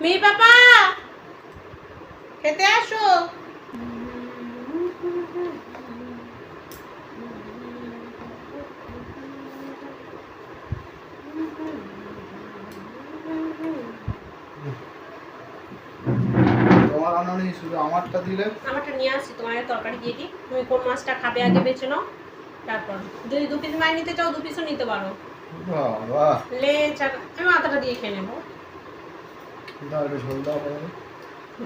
মেয়ে পাপা খেতে আসো। তোমার রান্না নেই, শুধু আমারটা দিলে। আমারটা নিয়ে আসছি, তোমার তরকারি দিয়ে দিই। তুমি কোন মাছটা খাবে আগে বেছে নাও, তারপর যদি 2 পিস মাছ নিতে চাও 2 পিসও নিতে পারো। বাবা লেজ আর আমি মাথাটা দিয়ে খেয়ে নেবো। দাও একটু ঝোল দাও পরে।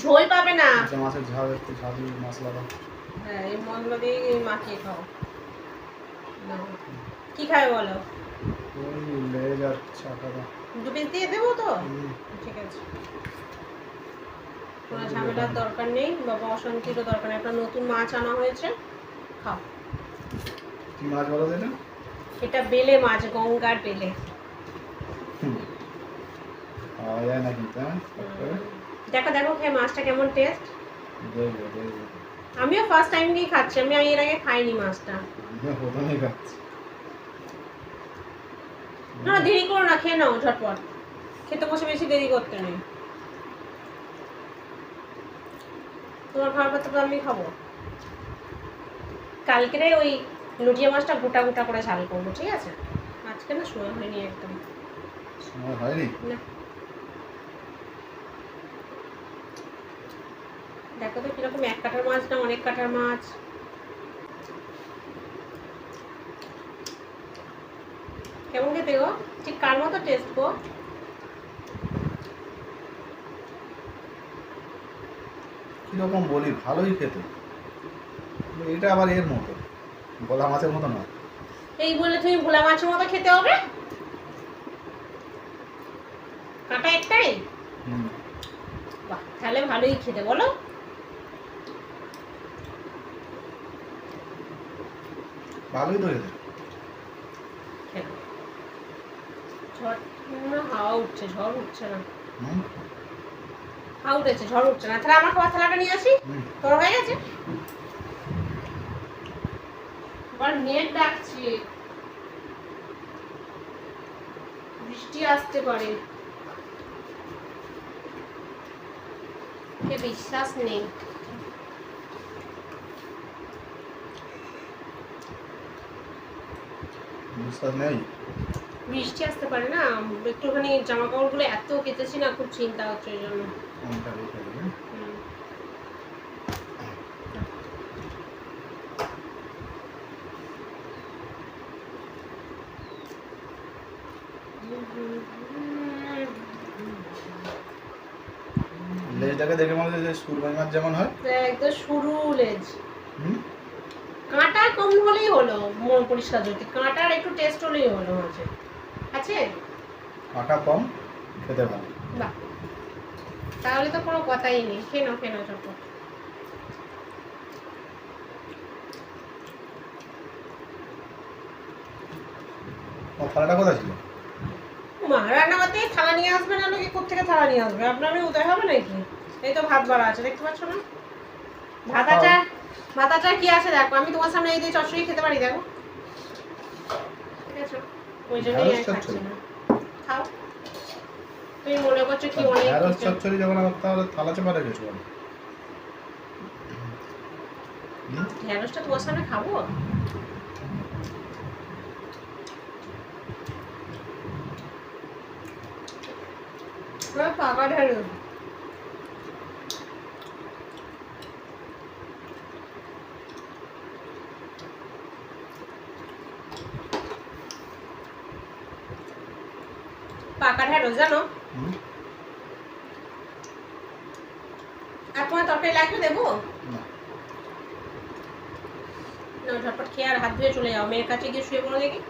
ঝোল পাবে না। মাছের ঝাল একটু ঝাল মশলা দাও। হ্যাঁ, এই মশলা দিয়ে মাখিয়ে খাও। নাও। কি খাবে বলো? ওই লেজ আর চাকা দাও। 2 পিস দিয়ে দেবো তো? ঠিক আছে, কোনো ঝামেলার দরকার নেই, বাবা অশান্তিরও দরকার নেই। একটা নতুন মাছ আনা হয়েছে, খাও। কি মাছ বলো এটা? এটা বেলে মাছ, গঙ্গার বেলে। খাওয়া যায় না কিন্তু, হ্যাঁ? দেখো দেখো খেয়ে মাছটা কেমন টেস্ট। দেখবো দেখবো। আমিও ফার্স্ট টাইম কি খাচ্ছি, আমি এর আগে খাইনি মাছটা। আমিও প্রথমেই খাচ্ছি। না দেরি করো না, খেয়ে নাও ঝটপট। খেতে বসে বেশি দেরি করতে নেই। তোমার খাওয়ার পর তো আমি খাবো। কালকে ওই লুটিয়া মাছটা গোটা গোটা করে ঝাল করবো, ঠিক আছে? আজকে না সময় হয়নি একদম। সময় হয়নি? না, দেখো তো কিরকম, 1 কাঠার মাছ না অনেক কাঠার মাছ। কেমন খেতে গো? ঠিক কার মতো টেস্ট গো? কিরকম বলি, ভালোই খেতে। এটা আবার এর মতো, ভোলা মাছের মতো না। এই বলে তুমি ভোলা মাছের মতো খেতে হবে? কাঁটা একটাই? বাহ, তাহলে ভালোই খেতে বলো। ভালোই তো খেতে। ঝড় না, হাওয়া উঠছে, ঝড় উঠছে না। হুম হাওয়া উঠেছে, ঝড় উঠছে না। তাহলে আমার খাবার থালাটা নিয়ে আসি। তোর হয়ে গেছে? আবার নেট ডাকছে, বৃষ্টি আসতে পারে, বিশ্বাস নেই। বিশ্বাস নেই? বৃষ্টি আসতে পারে না, একটুখানি জামা কাপড়গুলো এত কেচেছি না, খুব চিন্তা হচ্ছে ওই জন্য। কোনটা রেখে দেবে? লেজটাকে দেখে মনে হচ্ছে যে সুরমাই মাছ যেমন হয় একদম সরু লেজ। হুম কাঁটা কম হলেই হলো, মন পরিষ্কার যদি কাঁটার একটু টেস্ট হলেই হলো মাছে। আছে কাঁটা কম, খেতে ভালো। বাহ, তাহলে তো কোনো কথাই নেই। খেয়ে নাও খেয়ে নাও চটপট। থালাটা কোথায় ছিল? মা রান্না করতে থালা নিয়ে আসবে না, লোকে কোথেকে থালা নিয়ে আসবে? আপনার উদয় হবে নাকি? এই তো ভাত বাড়া আছে, দেখতে পাচ্ছ না? ভাত আচার কি আছে দেখো, আমি তোমার সামনে এই দিয়ে চচ্চড়ি খেতে পারি, দেখো। ঠিক আছে, ওই জন্যই আর খাচ্ছি না। খাও। তুমি মনে করছো কি অনেক ঢেঁড়স কিছু। চচ্চড়ি যখন আবার তাহলে থালা চাপা রেখেছো কেন? ঢেঁড়সটা তোমার সামনে খাবো? পাকা ঢেঁড়স। পাকা ঢেঁড়স জানো? আর তোমার তরকারি লাগবে দেবো? না, ঝটপট খেয়ে আর হাত ধুয়ে চলে যাও, মেয়ের কাছে গিয়ে শুয়ে পড়ো দেখি।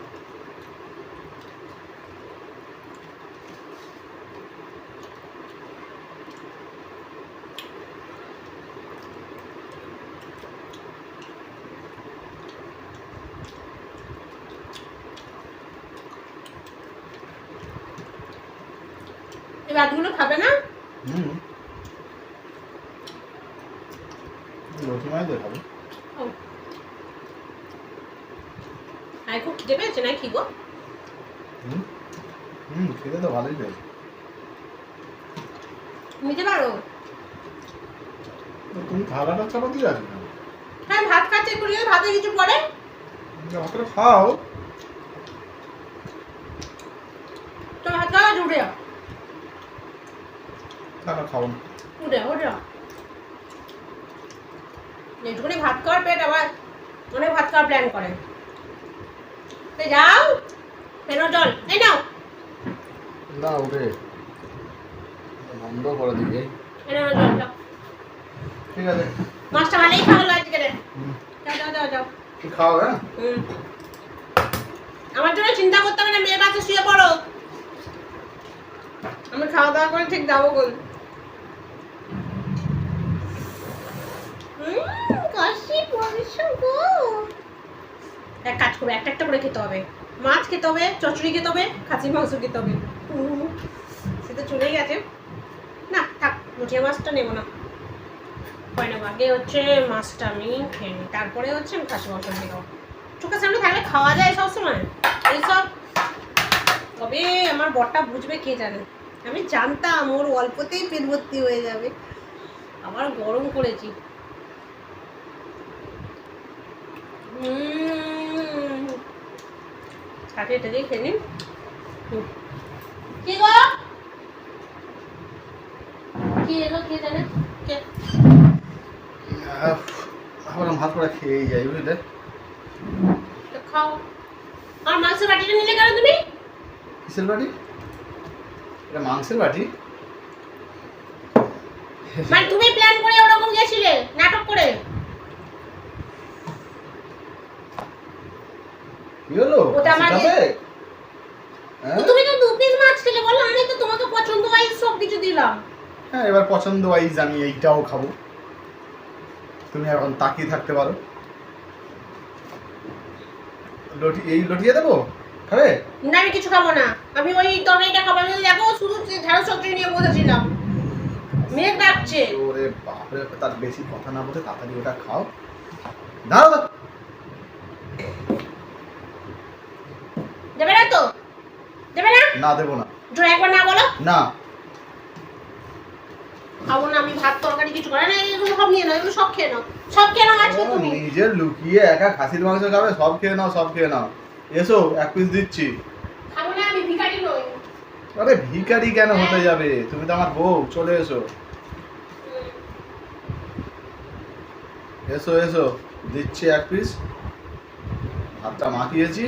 এই ভাতগুলো খাবে না? রুটি মাছ দিয়ে খাবো। আর খুব খিদে পেয়েছে না কি গো? খেতে তো ভালোই পেয়েছে। নিতে পারো। তুমি থালাটা চাপাতি আছে না? হ্যাঁ ভাত খাচ্ছে একটু নিয়ে, ভাতে কিছু পরে ভাতটা খাও। তো ভাত খাওয়া উঠে যাও, থাকা খাও না। উঠে উঠে যাও। যেটুকুনি ভাত খাওয়ার পেট আবার অনেক ভাত খাওয়ার প্ল্যান করে। তো যাও, কেন জল এই নাও, না উঠে বন্ধ করে দিবে। এই নাও জল যাও। ঠিক আছে, মাছটা ভালোই খাওয়ালো আজকে রে। হুম। যাও যাও যাও যাও। কি খাও হ্যাঁ? আমার জন্য চিন্তা করতে হবে না, মেয়ের কাছে শুয়ে পড়ো, আমি খাওয়া দাওয়া করে ঠিক যাবো বল। কাশি পড়েছো গো। এক কাজ করবে, একটা একটা করে খেতে হবে। মাছ খেতে হবে, চচ্চড়ি খেতে হবে, খাসির মাংস খেতে হবে। সে তো চলেই গেছে। না থাক, মুঠিয়া মাছটা নেবো না, হয় না। আগে হচ্ছে মাছটা আমি খেয়ে নিই, তারপরে হচ্ছে আমি খাসি মাংস খেয়ে খাবো। চোখের সামনে থাকলে খাওয়া যায় সবসময় এইসব। তবে আমার বরটা বুঝবে কে জানে। আমি জানতাম ওর অল্পতেই পেট ভর্তি হয়ে যাবে, আবার গরম করেছি। কাটে টাকে খেয়ে নিন। কি গো, কি এলো কে জানে কে। আবার ভাত করে খেয়েই যাই বুঝলে। তো খাও। আর মাংসের বাটিটা নিলে কেন তুমি? কিসের বাটি? এটা মাংসের বাটি। মানে তুমি প্ল্যান করে ওরকম গেছিলে নাটক করে? কি হলো? ওটা আমার হ্যাঁ? তুমি তো 2 পিস মাছ খেলে, বললাম আমি তো তোমাকে পছন্দ ওয়াইজ সব কিছু দিলাম। হ্যাঁ এবার পছন্দ ওয়াইজ আমি এইটাও খাবো, তুমি এখন তাকিয়ে থাকতে পারো। লটি এই লটিয়ে দেবো, খাবে? না আমি কিছু খাবো না, আমি ওই তরকারিটা খাবো। আমি দেখো শুধু ঢেঁড়স চচ্চড়ি নিয়ে বসেছিলাম, মেঘ ডাকছে। ওরে বাপরে, তার বেশি কথা না বলে তাড়াতাড়ি ওটা খাও। দাঁড়াও দাও। দেবে না তো? দেবে না? না দেবো না। জোরে একবার না বলো। না খাবো না আমি ভাত তরকারি কিছু করে না, এগুলো সব নিয়ে নাও, এগুলো সব খেয়ে নাও, সব খেয়ে নাও আজকে তুমি। নিজের লুকিয়ে একা খাসির মাংস খাবে, সব খেয়ে নাও সব খেয়ে নাও। এসো এক পিস দিচ্ছি। খাবো না, আমি ভিখারি নই। আরে ভিখারি কেন হতে যাবে, তুমি তো আমার বউ, চলে এসো। এসো এসো, দিচ্ছি এক পিস। ভাতটা মাখিয়েছি,